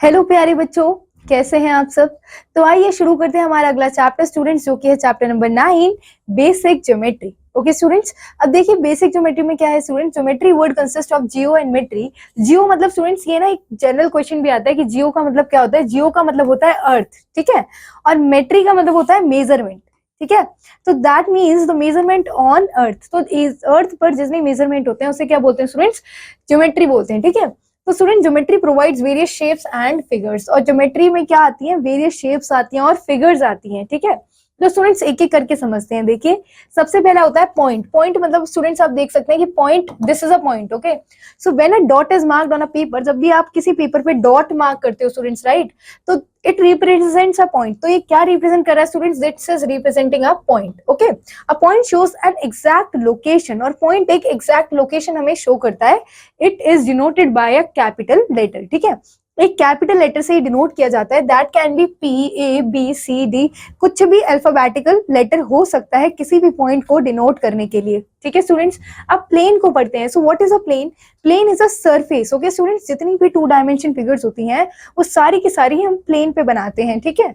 Hello प्यारे बच्चों, कैसे हैं आप सब। तो आइए शुरू करते हैं हमारा अगला चैप्टर स्टूडेंट्स, जो कि है chapter number 9, basic geometry. Okay students, अब देखिए बेसिक ज्योमेट्री में क्या है student. Geometry word consist of geo and metry. Geo मतलब स्टूडेंट्स ये ना एक जनरल क्वेश्चन भी आता है कि जियो का मतलब क्या होता है। जियो का मतलब होता है अर्थ, ठीक है, और मेट्री का मतलब होता है मेजरमेंट, ठीक है। तो that means the measurement on earth. तो इस अर्थ पर जितने मेजरमेंट होते हैं उसे क्या बोलते हैं स्टूडेंट्स, ज्योमेट्री बोलते हैं, ठीक है। तो student geometry provides various shapes and figures, और ज्योमेट्री में क्या आती है, वेरियस शेप्स आती हैं और फिगर्स आती हैं, ठीक है। तो स्टूडेंट्स एक एक करके समझते हैं। देखिए सबसे पहला होता है पॉइंट। पॉइंट मतलब स्टूडेंट्स आप देख सकते हैं कि point, this is a point, okay. So when a dot is marked on a paper, जब भी आप किसी पेपर पे डॉट मार्क करते हो स्टूडेंट्स, राइट, तो इट रिप्रेजेंट्स अ पॉइंट। तो ये क्या रिप्रेजेंट कर रहा है students, this is representing a point, okay. A point shows an exact location, और पॉइंट एक एग्जैक्ट लोकेशन हमें शो करता है। It is denoted by a capital letter, ठीक है। एक कैपिटल लेटर से डिनोट किया जाता है। That can be P, A, B, C, D, कुछ भी अल्फाबेटिकल लेटर हो सकता है किसी भी पॉइंट को डिनोट करने के लिए, ठीक है स्टूडेंट्स। अब प्लेन को पढ़ते हैं। So what is a plane. Plane is a surface, okay students. जितनी भी 2 डायमेंशन फिगर्स होती हैं वो सारी की सारी हम प्लेन पे बनाते हैं, ठीक है।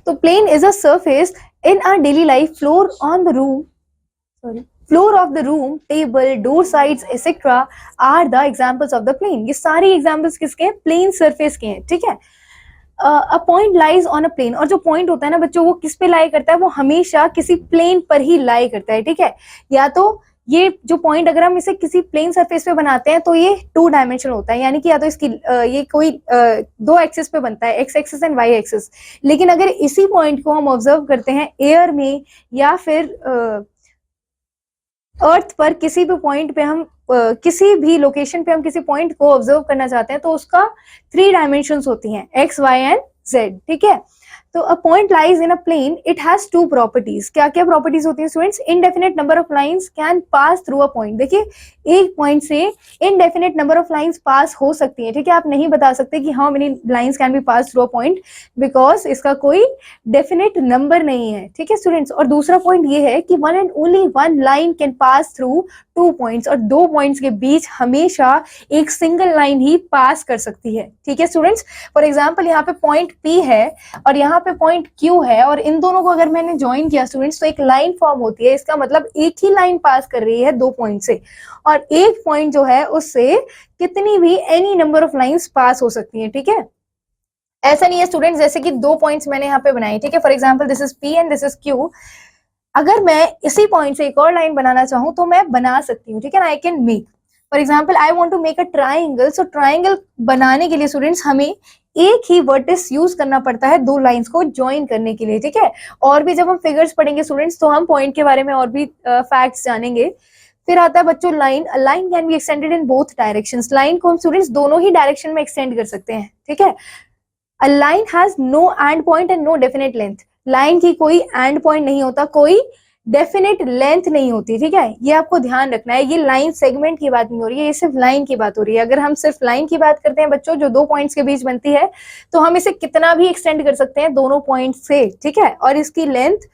तो plane is a surface in our daily life, floor on the room, sorry, floor of the room, table, door sides etcetera are the examples of the plane. ये सारी एग्जांपल्स किसके हैं, प्लेन सरफेस के हैं, ठीक है। A point lies on a plane, और जो पॉइंट होता है ना बच्चों, वो किस पे लाई करता है, वो हमेशा किसी प्लेन पर ही लाई करता है, ठीक है। या तो ये जो पॉइंट अगर हम इसे किसी प्लेन सरफेस पे बनाते हैं तो ये 2 डायमेंशन होता है, यानी कि या तो इसकी ये कोई 2 एक्सिस पे बनता है, X axis and Y axis. लेकिन अगर इसी पॉइंट को हम ऑब्जर्व करते हैं एयर में या फिर अर्थ पर किसी भी पॉइंट पे हम किसी भी लोकेशन पे हम किसी पॉइंट को ऑब्जर्व करना चाहते हैं तो उसका 3 डायमेंशंस होती हैं, एक्स, वाई एंड जेड, ठीक है। तो a point lies in a plane, it has 2 properties. क्या क्या प्रॉपर्टीज होती हैं students, indefinite number of lines can pass through a point. देखिए एक पॉइंट से indefinite number of lines pass हो सकती है, ठीक है। आप नहीं बता सकते कि how many lines can be pass through a point, because इसका कोई डेफिनेट नंबर नहीं है, ठीक है स्टूडेंट्स। और दूसरा पॉइंट ये है कि one and only one line can pass through 2 points, और 2 पॉइंट्स के बीच हमेशा एक सिंगल लाइन ही पास कर सकती है, ठीक है स्टूडेंट्स। फॉर एग्जाम्पल यहाँ पे पॉइंट P है और यहाँ पे पॉइंट Q है, और इन दोनों को अगर मैंने ज्वाइन किया स्टूडेंट्स तो एक लाइन फॉर्म होती है। इसका मतलब एक ही लाइन पास कर रही है 2 पॉइंट से, और एक पॉइंट जो है उससे कितनी भी any number of lines pass हो सकती है, ठीक है। ऐसा नहीं है स्टूडेंट्स जैसे कि 2 पॉइंट्स मैंने यहाँ पे बनाए, ठीक है। For example this is P and this is Q। अगर मैं इसी पॉइंट से एक और लाइन बनाना चाहूं तो मैं बना सकती हूँ, ठीक है ना। I can make, for example I want to make a triangle. So triangle बनाने के लिए स्टूडेंट्स हमें एक ही वर्टिस यूज करना पड़ता है 2 लाइंस को ज्वाइन करने के लिए, ठीक है। और भी जब हम फिगर्स पढ़ेंगे स्टूडेंट्स तो हम पॉइंट के बारे में और भी फैक्ट्स जानेंगे। फिर आता है बच्चों line. Line can be extended in both directions. Line को हम स्टूडेंट्स दोनों ही डायरेक्शन में एक्सटेंड कर सकते हैं, ठीक है। A line has no end point and no definite length. Line की कोई एंड पॉइंट नहीं होता, कोई डेफिनेट लेंथ नहीं होती, ठीक है। ये आपको ध्यान रखना है। ये लाइन सेगमेंट की बात नहीं हो रही है, ये सिर्फ लाइन की बात हो रही है। अगर हम सिर्फ लाइन की बात करते हैं बच्चों, जो 2 पॉइंट्स के बीच बनती है, तो हम इसे कितना भी एक्सटेंड कर सकते हैं दोनों पॉइंट से, ठीक है। और इसकी लेंथ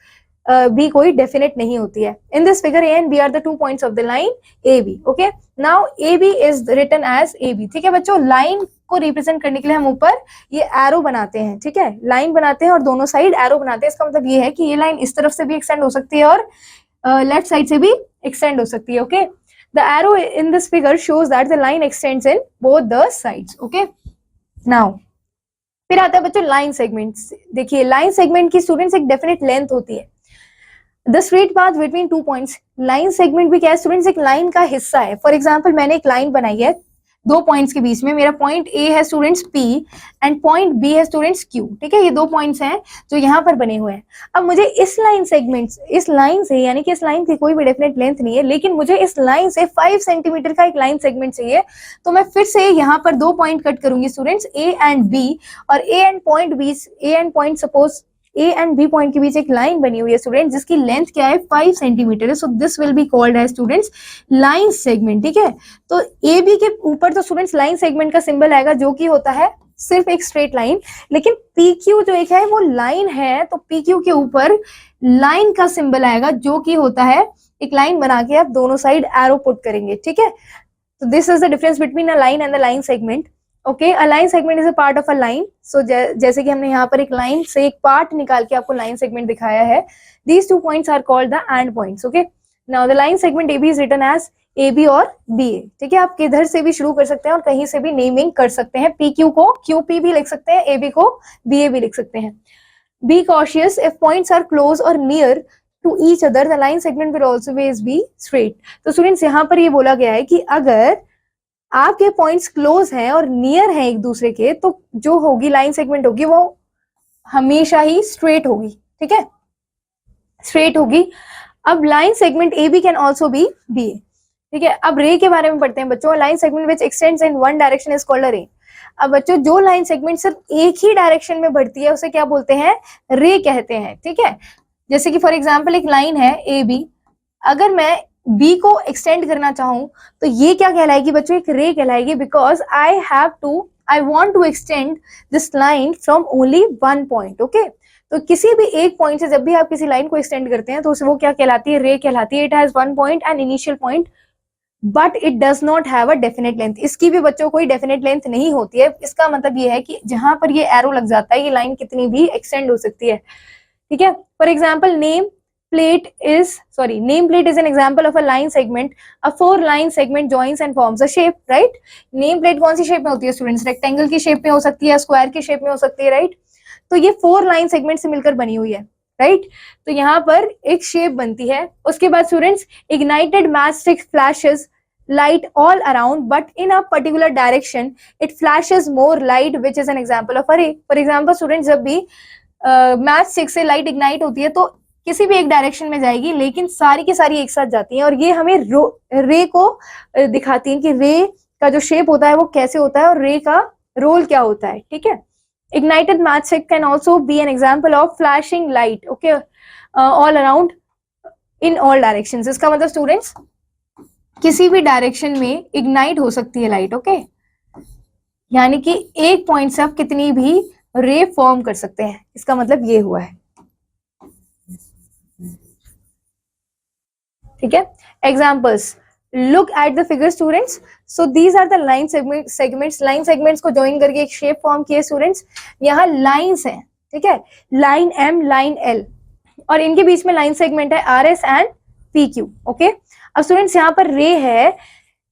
भी कोई डेफिनेट नहीं होती है। In this figure A and B are the 2 points of the line A B, okay. Now A B is written as A B, ठीक है बच्चों। लाइन को रिप्रेजेंट करने के लिए हम ऊपर ये एरो बनाते हैं, ठीक है। लाइन बनाते हैं और दोनों साइड एरो बनाते हैं। इसका मतलब ये है कि ये लाइन इस तरफ से भी एक्सटेंड हो सकती है और लेफ्ट साइड से भी एक्सटेंड हो सकती है, okay. The arrow in this figure shows that the line x tends in both the sides, okay. Now फिर आता है बच्चों लाइन सेगमेंट। देखिए लाइन सेगमेंट की स्टूडेंट्स एक डेफिनेट लेंथ होती है। The straight path between 2 points. Line segment भी क्या है स्टूडेंट्स, एक लाइन का हिस्सा है। फॉर एग्जाम्पल मैंने एक लाइन बनाई है 2 पॉइंट्स के बीच में। मेरा पॉइंट ए है students P and point B है स्टूडेंट्स Q, ठीक है। ये 2 पॉइंट्स हैं जो यहाँ पर बने हुए हैं। अब मुझे इस लाइन सेगमेंट, इस लाइन से, यानी कि इस लाइन की कोई भी डेफिनेट लेंथ नहीं है, लेकिन मुझे इस लाइन से 5 सेंटीमीटर का एक लाइन सेगमेंट चाहिए। तो मैं फिर से यहाँ पर 2 पॉइंट कट करूंगी स्टूडेंट्स, A एंड B, और A and point suppose A and B point के बीच एक लाइन बनी हुई है स्टूडेंट, जिसकी लेंथ क्या है 5 सेंटीमीटर है। So this will be called as students line segment, ठीक है। तो ए बी के ऊपर तो स्टूडेंट्स लाइन सेगमेंट का सिंबल आएगा जो कि होता है सिर्फ एक स्ट्रेट लाइन, लेकिन पी क्यू जो एक है वो लाइन है, तो पी क्यू के ऊपर लाइन का सिंबल आएगा जो कि होता है एक लाइन बना के आप दोनों साइड एरो पुट करेंगे, ठीक है। तो this is the difference between a line and the line segment. Okay, a line segment is a part of a line. So जैसे कि हमने यहाँ पर एक लाइन से एक पार्ट निकाल के आपको लाइन सेगमेंट दिखाया है। These two points are called the end points. Okay, now the line segment AB is written as AB और BA। ठीक है, आप किधर से भी शुरू कर सकते हैं और कहीं से भी नेमिंग कर सकते हैं। PQ को QP भी लिख सकते हैं, AB को BA भी लिख सकते हैं। Be cautious if points are close or near to each other, the line segment will always be straight। तो स्टूडेंट्स यहाँ पर ये बोला गया है कि अगर आपके पॉइंट्स क्लोज हैं और नियर हैं एक दूसरे के, तो जो होगी लाइन सेगमेंट होगी वो हमेशा ही स्ट्रेट होगी। ठीक है, स्ट्रेट होगी। अब line segment AB can also be BA। ठीक है, अब रे के बारे में पढ़ते हैं बच्चों। Line segment which x tends in one direction is called अ रे। अब बच्चों जो लाइन सेगमेंट सिर्फ एक ही डायरेक्शन में बढ़ती है उसे क्या बोलते हैं? रे कहते हैं। ठीक है, जैसे कि फॉर एग्जाम्पल एक लाइन है AB, अगर मैं B को एक्सटेंड करना चाहूं तो ये क्या कहलाएगी बच्चों? एक रे कहलाएगी, because I want to extend this line from only one point. Okay, तो किसी भी एक पॉइंट से जब भी आप किसी लाइन को एक्सटेंड करते हैं तो उसे वो क्या कहलाती है? रे कहलाती है। It has one point and initial point but it does not have a definite length. इसकी भी बच्चों कोई डेफिनेट लेंथ नहीं होती है। इसका मतलब ये है कि जहां पर ये एरो लग जाता है ये लाइन कितनी भी एक्सटेंड हो सकती है। ठीक है, for example name plate is an example of a line segment. A four line segment joins and forms a shape, right? Name plate कौन सी शेप में होती है स्टूडेंट्स? रेक्टेंगल की शेप में हो सकती है, स्क्वायर की शेप में हो सकती है, राइट? तो ये फोर लाइन सेगमेंट से मिलकर बनी हुई है, राइट? तो यहाँ पर एक शेप बनती है। उसके बाद students, ignited match stick flashes light all around but in a particular direction it flashes more light which is an example of a ray। for example students, जब भी मैच स्टिक से लाइट इग्नाइट होती है तो किसी भी एक direction में जाएगी, लेकिन सारी की सारी एक साथ जाती हैं और ये हमें रे को दिखाती है कि रे का जो शेप होता है वो कैसे होता है और रे का रोल क्या होता है। ठीक है, ignited matchstick can also be an example of flashing light, okay, all around in all directions। इसका मतलब स्टूडेंट्स किसी भी डायरेक्शन में इग्नाइट हो सकती है लाइट। ओके, यानी कि एक पॉइंट से आप कितनी भी रे फॉर्म कर सकते हैं, इसका मतलब ये हुआ है। ठीक है, examples, look at the figure students. So these are the line segments. Line segments को ज्वाइन करके एक शेप फॉर्म किए स्टूडेंट्स। यहाँ लाइंस हैं, ठीक है, लाइन M, लाइन L, और इनके बीच में लाइन सेगमेंट है RS एंड PQ। ओके, अब स्टूडेंट्स यहाँ पर रे है,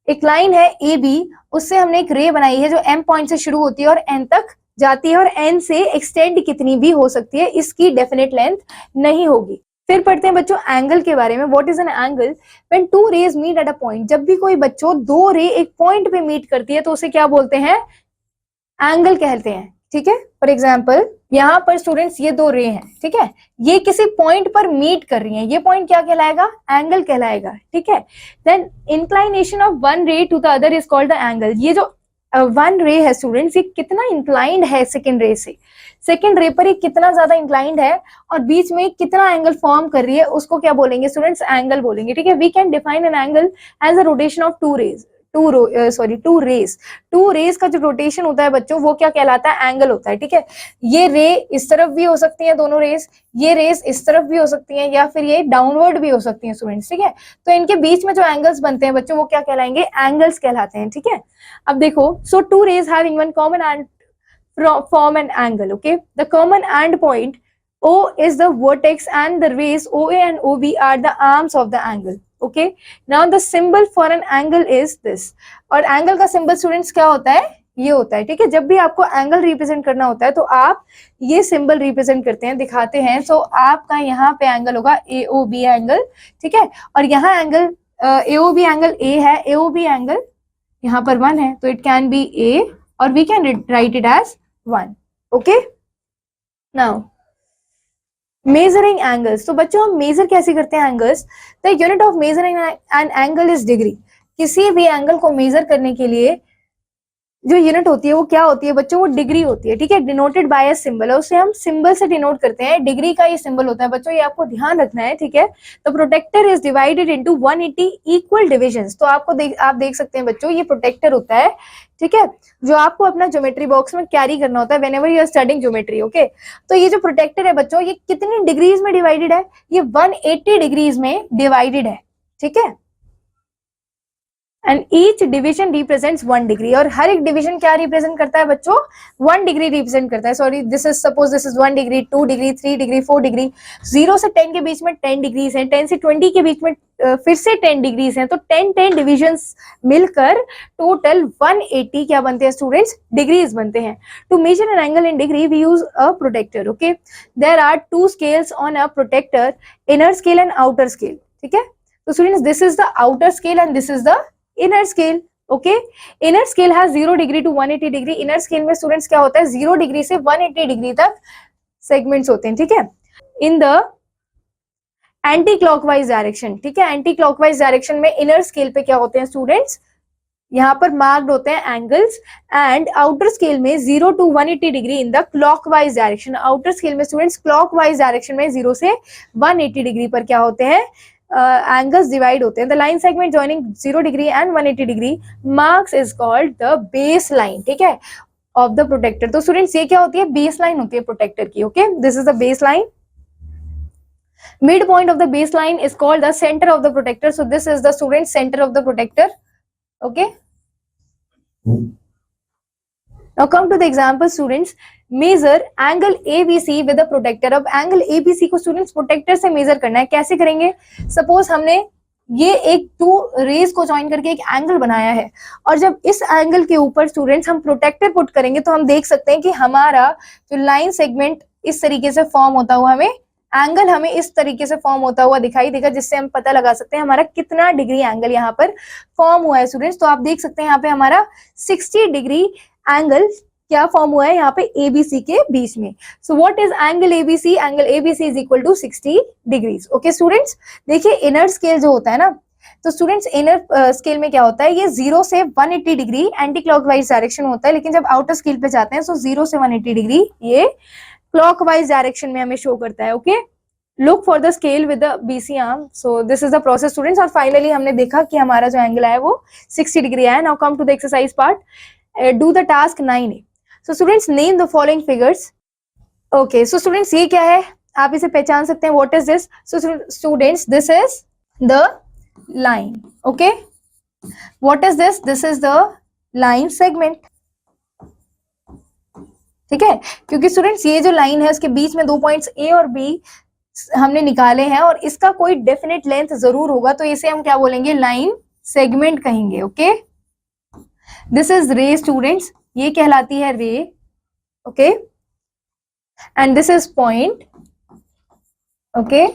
एक लाइन है AB, उससे हमने एक रे बनाई है जो M पॉइंट से शुरू होती है और N तक जाती है और N से एक्सटेंड कितनी भी हो सकती है, इसकी डेफिनेट लेंथ नहीं होगी। फिर पढ़ते हैं बच्चों एंगल के बारे में। What is an angle? When two rays meet at a point. जब भी कोई बच्चों दो रे एक पॉइंट पे मीट करती है तो उसे क्या बोलते हैं? एंगल कहते हैं। ठीक है, फॉर एग्जाम्पल यहाँ पर स्टूडेंट्स ये दो रे हैं, ठीक है, ये किसी पॉइंट पर मीट कर रही हैं, ये पॉइंट क्या कहलाएगा? एंगल कहलाएगा। ठीक है, then inclination of one ray to the other is called the angle. ये जो वन रे है स्टूडेंट्स, ये कितना इंक्लाइंड है सेकेंड रे से, सेकेंड रे पर ये कितना ज्यादा इंक्लाइंड है और बीच में कितना एंगल फॉर्म कर रही है, उसको क्या बोलेंगे स्टूडेंट्स? एंगल बोलेंगे। ठीक है, we can define an angle as a rotation of two rays. Two rays का जो रोटेशन होता है बच्चों वो क्या कहलाता है? एंगल होता है। ठीक है, ये रे इस तरफ भी हो सकती है दोनों रेस, ये रेस इस तरफ भी हो सकती हैं, या फिर ये डाउनवर्ड भी हो सकती हैं स्टूडेंट्स। ठीक है, तो इनके बीच में जो एंगल्स बनते हैं बच्चों वो क्या कहलाएंगे? एंगल्स कहलाते हैं। ठीक है, अब देखो, so two rays having one common end form an angle. Okay, the common end point O is the vertex and the rays OA and OB are the arms of the angle. Okay, now the symbol for an angle is this। और angle का symbol students क्या होता है? ये होता है। ठीक है, जब भी आपको एंगल रिप्रेजेंट करना होता है तो आप ये सिंबल रिप्रेजेंट करते हैं, दिखाते हैं। सो आपका यहाँ पे एंगल होगा AOB एंगल। ठीक है, और यहाँ एंगल AOB एंगल A है, AOB एंगल यहाँ पर 1 है, तो इट कैन बी A और we can write it as 1। Okay, now measuring angles. तो बच्चों हम मेजर कैसे करते हैं angles? The unit of measuring an angle is degree. किसी भी एंगल को मेजर करने के लिए जो यूनिट होती है वो क्या होती है बच्चों? वो डिग्री होती है। ठीक है, डिनोटेड बाय अ सिंबल, उसे हम सिंबल से डिनोट करते हैं। डिग्री का ये सिंबल होता है बच्चों, ये आपको ध्यान रखना है। ठीक है, तो protractor is divided into 180 equal divisions. तो आप देख सकते हैं बच्चों, ये प्रोटेक्टर होता है। ठीक है, जो आपको अपना ज्योमेट्री बॉक्स में कैरी करना होता है whenever you are studying geometry. Okay, तो ये जो प्रोटेक्टर है बच्चों, ये कितनी डिग्रीज में डिवाइडेड है? ये 180 डिग्रीज में डिवाइडेड है। ठीक है, and each division represents 1 degree, और हर एक डिवीजन क्या रिप्रेजेंट करता है बच्चों, 1 डिग्री रिप्रेजेंट करता है. Sorry, this is suppose this is 1 degree, 2 degree, 3 degree, 4 degree. 0 से 10 के बीच में 10 डिग्रीज हैं, 10 से 20 के बीच में फिर से 10 डिग्रीज हैं. तो 10 डिविजन्स मिलकर टोटल 180 क्या बनते हैं स्टूडेंट्स, डिग्रीज बनते हैं. To measure an angle in degree we use a protractor. Okay, there are 2 scales on a protractor, inner scale and outer scale. ठीक है, तो students this is the outer scale and this is the inner scale. okay, inner scale has 0 degree to 180 degree. inner scale में students क्या होता है, 0 degree से 180 degree तक segments होते हैं. ठीक है, in the anti clockwise direction. ठीक है, एंटी क्लॉकवाइज डायरेक्शन में इनर स्केल पे क्या होते हैं स्टूडेंट्स, यहाँ पर मार्क्ड होते हैं एंगल्स. एंड आउटर स्केल में 0 to 180 degree in the clockwise direction. Outer scale में स्टूडेंट्स क्लॉकवाइज डायरेक्शन में 0 से 180 डिग्री पर क्या होते हैं, एंगल्स डिवाइड होते हैं. The line segment joining 0 degree and 180 degree marks is called the base line. ठीक है, ऑफ द प्रोटेक्टर. तो स्टूडेंट्स ये क्या होती है, बेस लाइन होती है प्रोटेक्टर की. Okay, this is the base line. Mid point of the baseline is called the center of the protector. So this is the student center of the protector. Okay. Now come to the example students. Measure angle ABC with the protector. अब angle ABC को students protector से measure करना है. कैसे करेंगे? Suppose हमने ये एक 2 रेज को ज्वाइन करके एक एंगल बनाया है, और जब इस एंगल के ऊपर स्टूडेंट्स हम प्रोटेक्टर पुट करेंगे तो हम देख सकते हैं कि हमारा जो लाइन सेगमेंट इस तरीके से फॉर्म होता हुआ एंगल हमें इस तरीके से फॉर्म होता हुआ दिखाई देगा, जिससे हम पता लगा सकते हैं हमारा कितना डिग्री एंगल यहाँ पर फॉर्म हुआ है स्टूडेंट्स. तो आप देख सकते हैं यहाँ पे हमारा 60 डिग्री एंगल क्या फॉर्म हुआ है यहाँ पे एबीसी के बीच में. So what is angle A B C? Angle A B C is equal to 60 degrees. Okay students, देखिए इनर स्केल जो होता है ना, तो स्टूडेंट्स इनर स्केल में क्या होता है, ये 0 से 180 डिग्री एंटी क्लॉकवाइज डायरेक्शन होता है. लेकिन जब आउटर स्केल पे जाते हैं तो 0 से 180 डिग्री ये क्लॉकवाइज डायरेक्शन में हमें शो करता है. Okay, look for the scale with the BC arm. So this is the process students. और फाइनली हमने देखा कि हमारा जो एंगल है वो 60 डिग्री है. Now come to the exercise part. Do the task 9A. So students name the following figures. Okay, so students ये क्या है, आप इसे पहचान सकते हैं. What is this? So students this is the line. Okay, what is this? This is the line segment. ठीक है, क्योंकि स्टूडेंट्स ये जो लाइन है उसके बीच में 2 पॉइंट्स ए और बी हमने निकाले हैं, और इसका कोई डेफिनेट लेंथ जरूर होगा, तो इसे हम क्या बोलेंगे, लाइन सेगमेंट कहेंगे. Okay, this is ray students, ये कहलाती है ray. Okay, and this is point. Okay,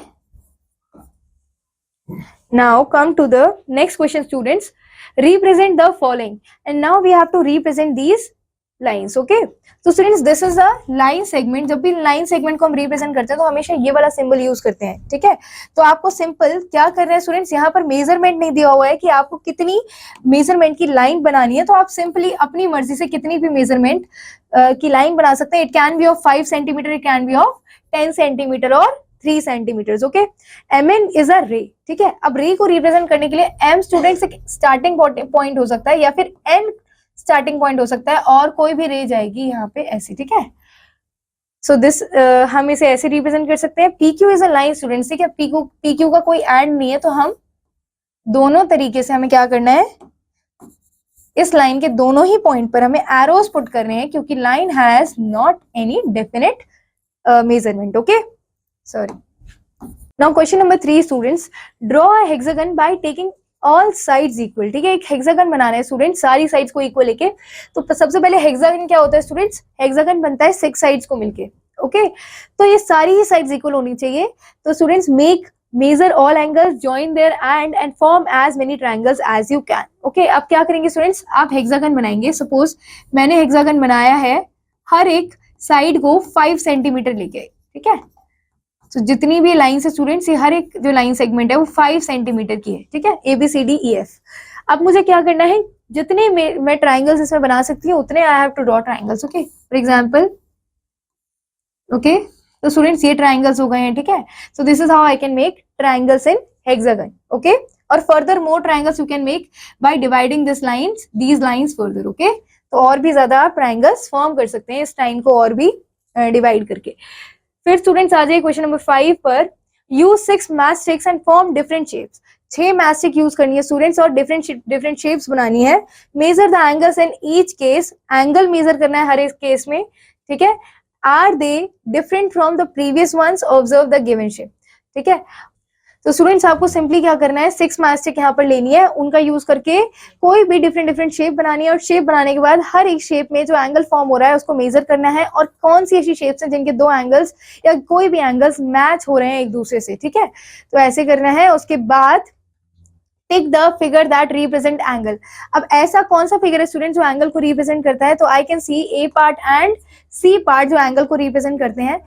now come to the next question students. Represent the following, and now we have to represent these lines. Okay, तो students this is a line segment. जब भी line segment को हम represent करते हैं तो हमेशा ये वाला सिंबल यूज करते हैं. ठीक है, तो आपको सिंपल क्या करना है स्टूडेंट्स, यहाँ पर मेजरमेंट नहीं दिया हुआ है कि आपको कितनी मेजरमेंट की लाइन बनानी है, तो आप सिंपली अपनी मर्जी से कितनी भी मेजरमेंट की लाइन बना सकते हैं. It can B of 5 centimetre, it can B of 10 centimetre और 3 centimetre. Okay, mn is a रे. ठीक है, अब रे को रिप्रेजेंट करने के लिए m स्टूडेंट्स एक स्टार्टिंग पॉइंट हो सकता है, या फिर n स्टार्टिंग पॉइंट हो सकता है, और कोई भी रे जाएगी यहाँ पे ऐसी. ठीक है, सो दिस हम इसे ऐसे रिप्रेजेंट कर सकते हैं. PQ is a line students. ठीक है, PQ का कोई एंड नहीं है, तो हम दोनों तरीके से हमें क्या करना है, इस लाइन के दोनों ही पॉइंट पर हमें एरोस पुट करने हैं, क्योंकि line has not any definite measurement. Okay, sorry. Now question number 3 students. Draw a hexagon by taking all sides equal. ठीक है, एक हेक्सागन बनाना है स्टूडेंट्स, सारी साइड्स को इक्वल लेके. तो सबसे पहले हेक्सागन क्या होता है स्टूडेंट्स, हेक्सागन बनता है 6 साइड्स को मिलके. ओके, तो ये सारी ही साइड्स इक्वल होनी चाहिए. तो students measure all angles, join their and form as many triangles as you can. Okay, अब क्या करेंगे स्टूडेंट्स, आप हेक्सागन बनाएंगे. सपोज मैंने हेक्सागन बनाया है, हर एक साइड को 5 सेंटीमीटर लेके. ठीक है, तो जितनी भी लाइन है स्टूडेंट्स, ये हर एक जो लाइन सेगमेंट है वो 5 सेंटीमीटर की है. ठीक है, ABCDEF. अब मुझे क्या करना है, जितने मैं ट्राइंगल्स इसमें बना सकती हूँ उतने I have to draw triangles. Okay, for example. Okay, तो स्टूडेंट्स ये ट्राइंगल्स हो गए हैं. ठीक है, so this is how I can make triangles in hexagon. Okay, और further more triangles you can make by dividing these lines further. Okay, तो और भी ज्यादा आप ट्राइंगल्स फॉर्म कर सकते हैं इस लाइन को और भी डिवाइड करके. फिर स्टूडेंट्स आ जाइए क्वेश्चन नंबर 5 पर. Use 6 match sticks and form different shapes. 6 matchstick use करनी है स्टूडेंट्स और डिफरेंट शेप्स बनानी है। Measure the angles in each case, angle measure करना है हर एक केस में, ठीक है। Are they different from the previous ones, observe the given shape, ठीक है। तो स्टूडेंट्स आपको सिंपली क्या करना है, 6 मैस्टिक यहाँ पर लेनी है, उनका यूज करके कोई भी डिफरेंट शेप बनानी है और शेप बनाने के बाद हर एक शेप में जो एंगल फॉर्म हो रहा है उसको मेजर करना है और कौन सी ऐसी शेप्स हैं जिनके 2 एंगल्स या कोई भी एंगल्स मैच हो रहे हैं एक दूसरे से, ठीक है। तो ऐसे करना है। उसके बाद tick the figure that represent angle. अब ऐसा कौन सा फिगर है स्टूडेंट जो एंगल को रिप्रेजेंट करता है, तो I can see A part and C part जो एंगल को रिप्रेजेंट करते हैं।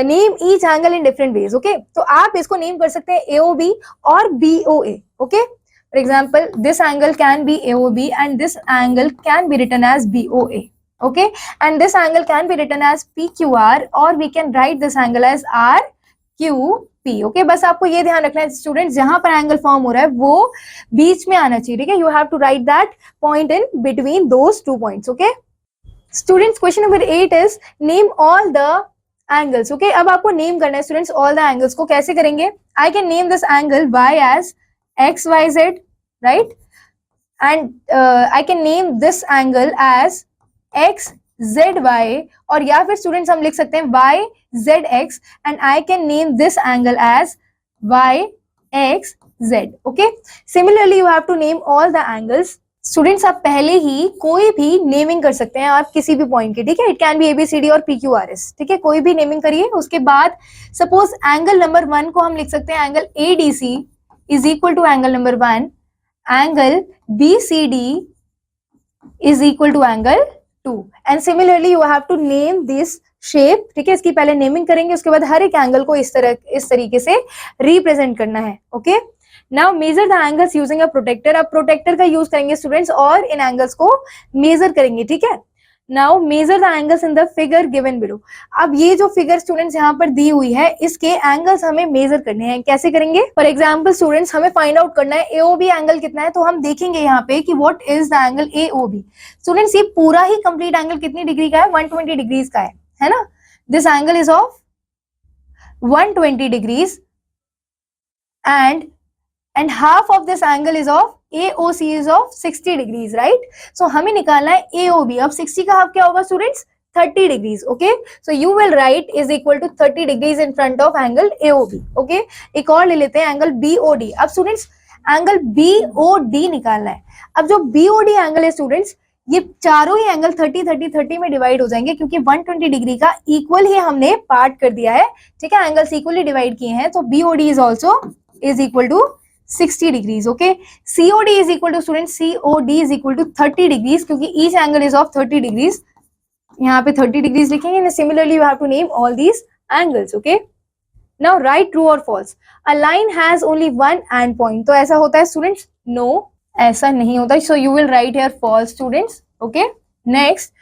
Name each angle in different ways, okay. तो आप इसको नेम कर सकते हैं एओबी और B O A, okay. For example this angle can be A O B and this angle can be written as B O A, okay, and this angle can be written as PQR or we can write this angle as RQP, okay। बस आपको ये ध्यान रखना है student, जहां पर angle form हो रहा है वो बीच में आना चाहिए, ठीक है। You have to write that point in between those 2 points, okay. Students question number 8 is name all the angles, okay. अब आपको नेम करना है स्टूडेंट्स ऑल द एंगल्स को। कैसे करेंगे, I can name this angle Y as XYZ, right, and I can name this angle as XZY, और या फिर स्टूडेंट्स हम लिख सकते हैं YZX and I can name this angle as YXZ, okay. Similarly you have to name all the angles. Students आप पहले ही कोई भी नेमिंग कर सकते हैं आप किसी भी पॉइंट की, ठीक है। इट कैन बी ABCD और PQRS, ठीक है, कोई भी नेमिंग करिए। उसके बाद सपोज एंगल नंबर 1 को हम लिख सकते हैं angle ADC is equal to angle number 1, angle BCD is equal to angle 2, and similarly you have to name this shape, ठीक है। इसकी पहले नेमिंग करेंगे, उसके बाद हर एक एंगल को इस तरीके से रिप्रेजेंट करना है, okay. Now measure the angles using a protractor. अब प्रोटेक्टर का यूज करेंगे स्टूडेंट्स और इन एंगल्स को मेजर करेंगे, ठीक है। Now measure the angles in the figure given below. अब ये जो फिगर स्टूडेंट्स यहाँ पर दी हुई है इसके एंगल्स हमें मेजर करने हैं। कैसे करेंगे, फॉर एग्जाम्पल स्टूडेंट्स हमें फाइंड आउट करना है AOB एंगल कितना है, तो हम देखेंगे यहाँ पे कि what is the angle AOB। Students ये पूरा ही कंप्लीट एंगल कितनी डिग्री का है, 120 डिग्रीज का है ना। This angle is of 120 degrees and half of this angle is of AOC is of 60 degrees, right? So हमें निकालना है AOB। अब 60 का हाफ क्या होगा students, 30 degrees, okay? So you will write is equal to 30 degrees in front of angle AOB, okay? एक और ले लेते हैं एंगल BOD। अब स्टूडेंट्स एंगल BOD निकालना है। अब जो BOD एंगल है स्टूडेंट्स, ये चारों ही एंगल 30 में डिवाइड हो जाएंगे क्योंकि 120 डिग्री का इक्वल ही हमने पार्ट कर दिया है, ठीक है। एंगल्स इक्वली डिवाइड किए हैं, तो BOD is also is equal to 60 degrees, okay। COD is equal to students, COD is equal to 30 degrees क्योंकि each angle is of 30 degrees। यहाँ पे 30 degrees लिखेंगे and similarly you have to name all these angles, okay। Now write true or false। A line has only one end point। तो ऐसा होता है students? No, ऐसा नहीं होता। So you will write here false students, okay। Next,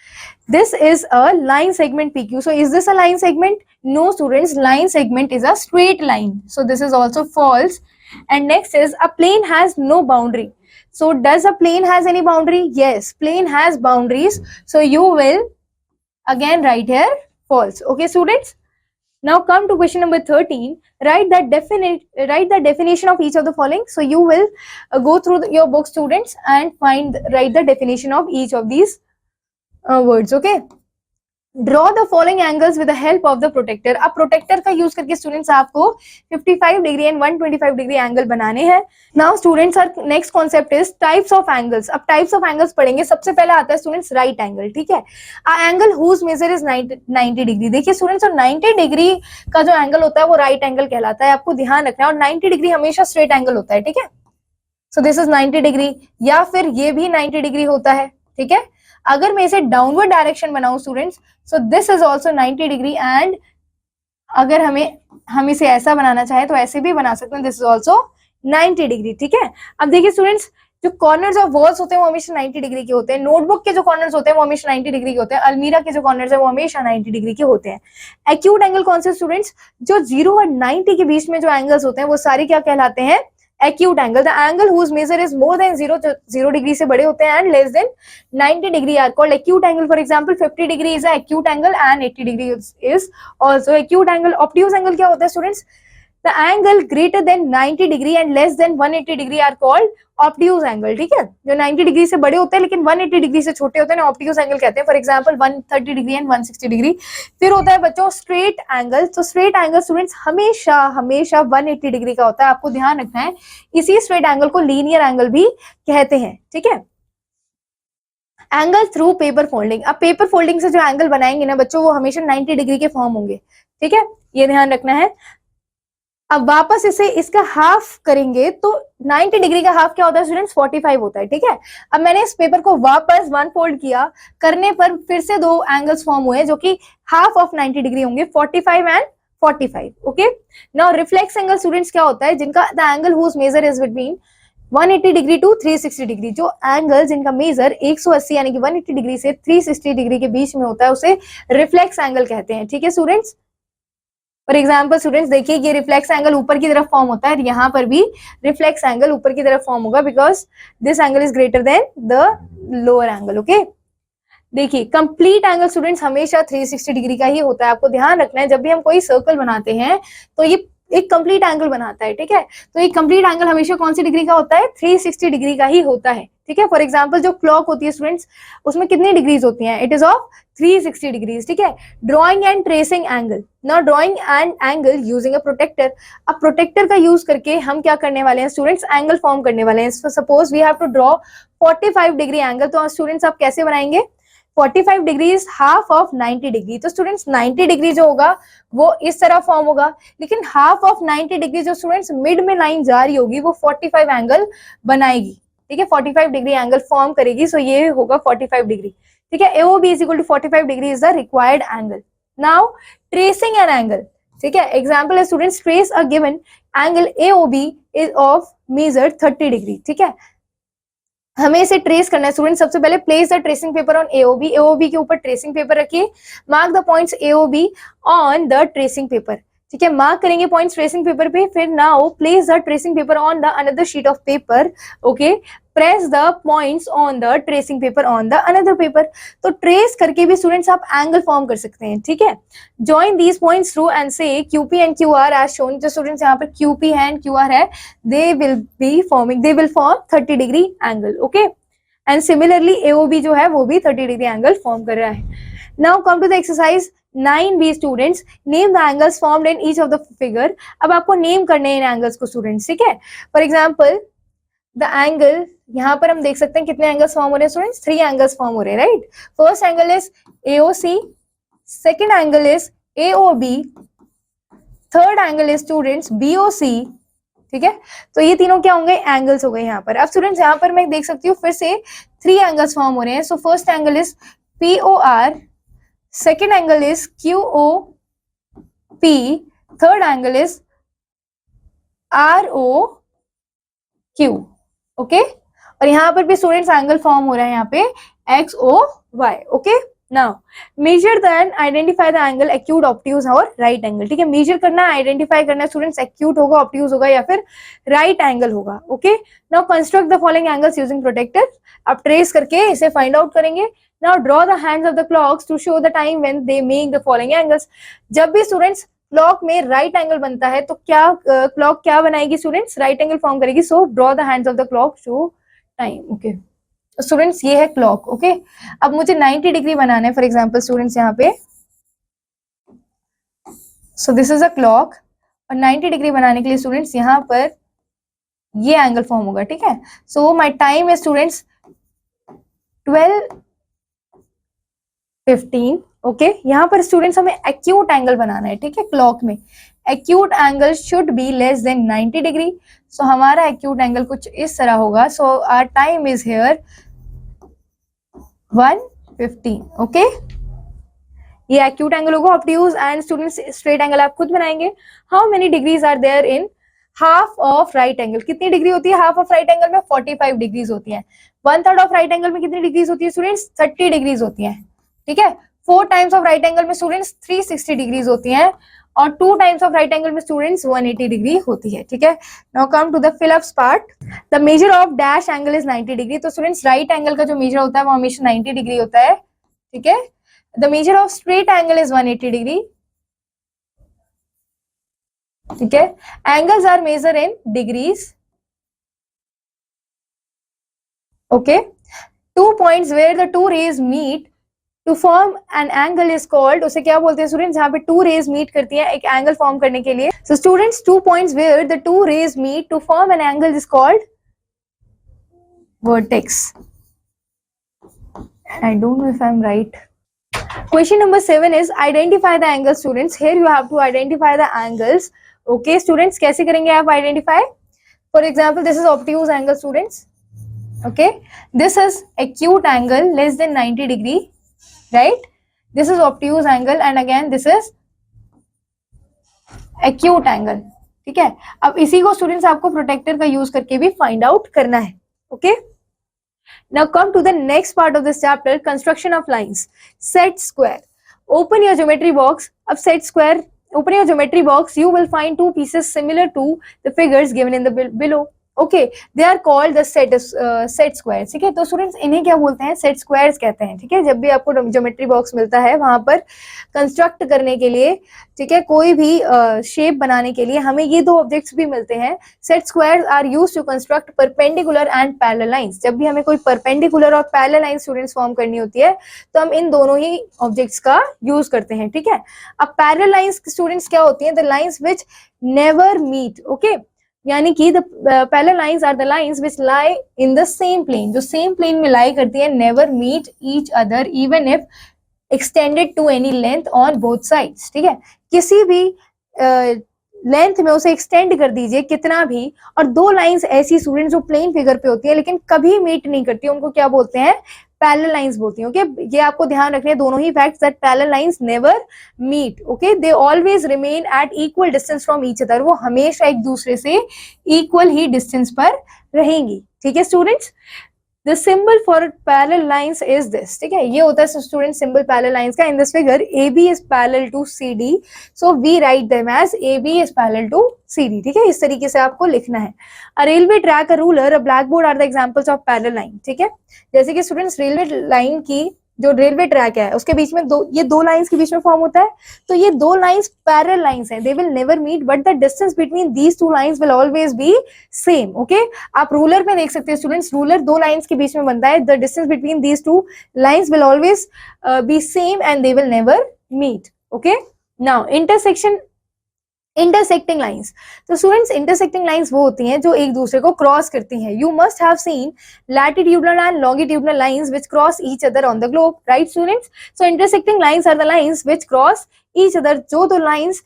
this is a line segment PQ। So is this a line segment? No students, line segment is a straight line। So this is also false। And next is a plane has no boundary। So does a plane has any boundary? Yes, plane has boundaries। So you will again write here false, okay students। Now come to question number 13। Write the definition of each of the following। So you will go through your book students and write the definition of each of these words, okay। Draw the following angles with the help of the protractor. अब protractor का use करके students आपको 55 degree and 125 degree angle बनाने हैं। Now students our next concept is types of angles. अब types of angles पढ़ेंगे। सबसे पहले आता है स्टूडेंट्स राइट एंगल, ठीक है। Angle whose measure is 90 degree. देखिए स्टूडेंट्स, और 90 डिग्री का जो एंगल होता है वो राइट एंगल कहलाता है, आपको ध्यान रखना है। और 90 डिग्री हमेशा स्ट्रेट एंगल होता है, ठीक है। सो दिस इज 90 डिग्री, या फिर ये भी 90 डिग्री होता है, ठीक है। अगर मैं इसे डाउनवर्ड डायरेक्शन बनाऊं students, so this is also 90 degree, and अगर हम इसे ऐसा बनाना चाहे तो ऐसे भी बना सकते हैं, दिस इज ऑल्सो 90 डिग्री, ठीक है। अब देखिए स्टूडेंट्स, जो कॉर्नर्स ऑफ वॉल्स होते हैं वो हमेशा 90 डिग्री के होते हैं। नोटबुक के जो कॉर्नर्स होते हैं वो हमेशा 90 डिग्री के होते हैं। अलमीरा के जो कॉर्नर्स है वो हमेशा 90 डिग्री के होते हैं। एक्यूट एंगल कौन से स्टूडेंट्स, जो 0 और 90 के बीच में जो एंगल्स होते हैं वो सारे क्या कहलाते हैं, acute angle. The angle whose measure is more than 0 degree से बड़े होते हैं and less than 90 degree are called acute angle. For example 50 degree is a acute angle and 80 degree is also acute angle. Obtuse angle क्या होता है students, the angle greater than 90 degree and less than 180 degree are called obtuse angle, ठीक है। जो 90 degree से बड़े होते हैं लेकिन 180 डिग्री से छोटे होते हैं ऑब्ट्यूज एंगल कहते हैं। For example 130 degree and 160 degree. फिर होता है बच्चों स्ट्रेट एंगल। तो स्ट्रेट एंगल स्टूडेंट्स हमेशा 180 डिग्री का होता है, आपको ध्यान रखना है। इसी स्ट्रेट एंगल को लीनियर एंगल भी कहते हैं, ठीक है। Angle through paper folding. अब पेपर फोल्डिंग से जो एंगल बनाएंगे ना बच्चों, वो हमेशा 90 डिग्री के फॉर्म होंगे, ठीक है, ये ध्यान रखना है। अब वापस इसे इसका हाफ करेंगे तो 90 डिग्री का हाफ क्या होता है स्टूडेंट्स, 45 होता है, ठीक है। अब मैंने इस पेपर को वापस वन फोल्ड किया, करने पर फिर से दो एंगल्स फॉर्म हुए जो कि हाफ ऑफ 90 डिग्री होंगे, 45 and 45, okay. Now reflex angle students क्या होता है, जिनका the angle whose measure is between 180 degree to 360 degree. जो एंगल जिनका मेजर 180 यानी कि 180 डिग्री से 360 डिग्री के बीच में होता है उसे रिफ्लेक्स एंगल कहते हैं, ठीक है स्टूडेंट्स। फॉर एग्जाम्पल स्टूडेंट्स देखिए, ये रिफ्लेक्स एंगल ऊपर की तरफ फॉर्म होता है, यहाँ पर भी रिफ्लेक्स एंगल ऊपर की तरफ फॉर्म होगा because this angle is greater than the lower angle, okay. देखिए कंप्लीट एंगल स्टूडेंट्स हमेशा 360 डिग्री का ही होता है, आपको ध्यान रखना है। जब भी हम कोई सर्कल बनाते हैं तो ये एक कंप्लीट एंगल बनाता है, ठीक है। तो एक कंप्लीट एंगल हमेशा कौन सी डिग्री का होता है, 360 डिग्री का ही होता है, ठीक है। फॉर एग्जांपल जो क्लॉक होती है स्टूडेंट्स, उसमें कितनी डिग्रीज होती हैं, इट इज ऑफ 360 डिग्रीज, ठीक है। Drawing and tracing angle. Now drawing and angle using a protractor. अब प्रोटेक्टर का यूज करके हम क्या करने वाले हैं स्टूडेंट्स, एंगल फॉर्म करने वाले हैं। Suppose we have to draw 45 degree angle, तो स्टूडेंट्स आप कैसे बनाएंगे, 45 degree is half of 90 degree. तो स्टूडेंट्स 90 डिग्री जो होगा वो इस तरह फॉर्म होगा, लेकिन हाफ ऑफ 90 डिग्री जो स्टूडेंट्स मिड में लाइन जा रही होगी वो 45 एंगल बनाएगी, ठीक है, 45 डिग्री एंगल फॉर्म करेगी। सो ये होगा 45 डिग्री, ठीक है। AOB is equal to 45 degree is the required angle. Now tracing an angle, ठीक है। एग्जाम्पल है students, trace a given angle AOB is of measure 30 degree, ठीक है। हमें इसे ट्रेस करना है स्टूडेंट। सबसे पहले place the tracing paper on AOB। AOB के ऊपर ट्रेसिंग पेपर रखिए। Mark the points AOB on the tracing paper, ठीक है। मार्क करेंगे पॉइंट्स ट्रेसिंग पेपर पे। फिर now place the tracing paper on the another sheet of paper, okay. Press the points on the tracing paper on the another paper. तो trace करके भी students आप angle form कर सकते हैं, ठीक है। Join these points through end से QP and QR as shown. जो स्टूडेंट्स यहाँ पर QP है एंड QR है, they will form 30 degree angle, okay. And similarly AOB जो है वो भी 30 डिग्री एंगल फॉर्म कर रहा है। Now come to the exercise 9B students, name the angles formed in each of the figure. अब आपको नेम करने हैं इन एंगल्स को स्टूडेंट्स, ठीक है। फॉर एग्जाम्पल द एंगल, यहाँ पर हम देख सकते हैं कितने एंगल्स फॉर्म हो रहे हैं स्टूडेंट्स, 3 एंगल्स फॉर्म हो रहे हैं, right. First angle is AOC, second angle is AOB, third angle is students BOC, ठीक है। तो ये तीनों क्या होंगे, एंगल्स हो गए यहाँ पर। अब स्टूडेंट्स यहाँ पर मैं देख सकती हूँ फिर से 3 एंगल्स फॉर्म हो रहे हैं। So first angle is POR, second angle is QOP, third angle is ROQ, okay. और यहाँ पर भी स्टूडेंट्स एंगल फॉर्म हो रहा है यहाँ पे XOY, okay. Now measure then identify the angle acute, obtuse और राइट एंगल, ठीक है। मेजर करना, आइडेंटिफाई करना स्टूडेंट्स, एक्यूट होगा, ऑब्ट्यूज होगा या फिर राइट एंगल होगा, okay. Now construct the following angles using protractor. आप ट्रेस करके इसे फाइंड आउट करेंगे। Now draw the hands of the clocks to show the time when they make the following angles. जब भी स्टूडेंट्स क्लॉक में right angle बनता है तो क्या क्लॉक क्या बनाएगी स्टूडेंट्स, राइट एंगल फॉर्म करेगी। So draw the hands of the clock show time, okay. Students ये है क्लॉक, ओके। अब मुझे 90 डिग्री बनाना है फॉर एग्जांपल स्टूडेंट्स यहाँ पे। सो दिस इज अ क्लॉक और 90 डिग्री बनाने के लिए स्टूडेंट्स यहाँ पर ये एंगल फॉर्म होगा, ठीक है। सो माय टाइम है स्टूडेंट्स 12:15, ओके। यहाँ पर स्टूडेंट्स हमें एक्यूट एंगल बनाना है, ठीक है। क्लॉक में acute angle should be less than 90 degree. So हमारा एक्यूट एंगल कुछ इस तरह होगा। So our time is here 1:15, okay. ये एक्यूट एंगल होगा। Obtuse and students straight angle आप खुद बनाएंगे। How many degrees are there in half of right angle. कितनी डिग्री होती है हाफ ऑफ राइट एंगल में, 45 डिग्रीज होती है। 1/3 ऑफ राइट एंगल में कितनी डिग्रीज होती है स्टूडेंट्स, 30 डिग्रीज होती है, ठीक है। 4 टाइम्स ऑफ राइट एंगल में स्टूडेंट्स 360 डिग्रीज होती हैं और 2 टाइम्स ऑफ राइट एंगल में स्टूडेंट्स 180 डिग्री होती है, ठीक है। Now come to the fill ups part. The measure of dash angle is 90 degree. तो स्टूडेंट्स राइट एंगल का जो मेजर होता है वो हमेशा 90 डिग्री होता है, ठीक है। The measure of straight angle is 180 degree. ठीक है, angles are measure in degrees, okay, 2 points where the two rays meet to form an angle is called, उसे क्या बोलते हैं स्टूडेंट्स, जहां पे टू रेज मीट करती है एक एंगल फॉर्म करने के लिए, so students 2 points where the two rays meet to form an angle is called vertex. I don't know if I'm right. Question number 7 is identify the angle. Students, here you have to identify the angles. Okay students, कैसे करेंगे आप identify? For example, this is obtuse angle students. Okay, this is acute angle less than 90 degree, right? This is obtuse angle and again this is acute angle. ठीक है, अब इसी को students आपको protector का यूज करके भी फाइंड आउट करना है. Okay, now come to the next part of this chapter, construction of lines. Set square. Open your geometry box. अब set square, open your geometry box, you will find two pieces similar to the figures given in the below. Okay, they are called the set squares. ठीक है, तो students इन्हें क्या बोलते हैं, set squares कहते हैं. ठीक है, जब भी आपको ज्योमेट्री बॉक्स मिलता है वहां पर कंस्ट्रक्ट करने के लिए, ठीक है, कोई भी शेप बनाने के लिए हमें ये दो ऑब्जेक्ट्स भी मिलते हैं. Set squares are used to construct perpendicular and parallel lines. जब भी हमें कोई परपेंडिकुलर और पैरेलल लाइन स्टूडेंट्स फॉर्म करनी होती है तो हम इन दोनों ही ऑब्जेक्ट्स का यूज करते हैं. ठीक है, अब पैरेलल लाइंस स्टूडेंट्स क्या होती हैं, the lines which never meet. Okay, यानी कि the parallel lines are the lines which lie in the same plane, जो सेम प्लेन में लाई करती है, never meet each other even if extended to any length on both sides. ठीक है, किसी भी लेंथ में उसे एक्सटेंड कर दीजिए कितना भी, और दो लाइंस ऐसी स्टूडेंट जो प्लेन फिगर पे होती है लेकिन कभी मीट नहीं करती, उनको क्या बोलते हैं, पैरेलल लाइंस बोलती हैं. ओके, ये आपको ध्यान रखने दोनों ही facts, that parallel lines never meet. Okay, they always remain at equal distance from each other. वो हमेशा एक दूसरे से इक्वल ही डिस्टेंस पर रहेंगी. ठीक है students, the symbol for parallel lines is this. ठीक है, ये होता है स्टूडेंट सिंबल पैरेलल लाइंस का. In this figure A B is parallel to C D, so we write them as A B is parallel to C D. ठीक है, इस तरीके से आपको लिखना है. A railway track, a ruler, a blackboard are the examples of parallel line. ठीक है, जैसे कि स्टूडेंट्स रेलवे लाइन की जो रेलवे ट्रैक है उसके बीच में ये दो लाइंस के बीच में फॉर्म होता है, तो ये दो लाइंस पैरेलल लाइंस हैं. They will never meet but the distance between these two lines will always be same. Okay, आप रूलर में देख सकते हैं स्टूडेंट्स, रूलर दो लाइंस के बीच में बनता है, the distance between these two lines will always be same and they will never meet. Okay, now intersecting lines. तो स्टूडेंट्स इंटरसेक्टिंग लाइंस वो होती हैं जो एक दूसरे को क्रॉस करती हैं. You must have seen latitudinal and longitudinal lines which cross each other on the globe, right students? So intersecting lines are the lines which cross each other. जो दो लाइंस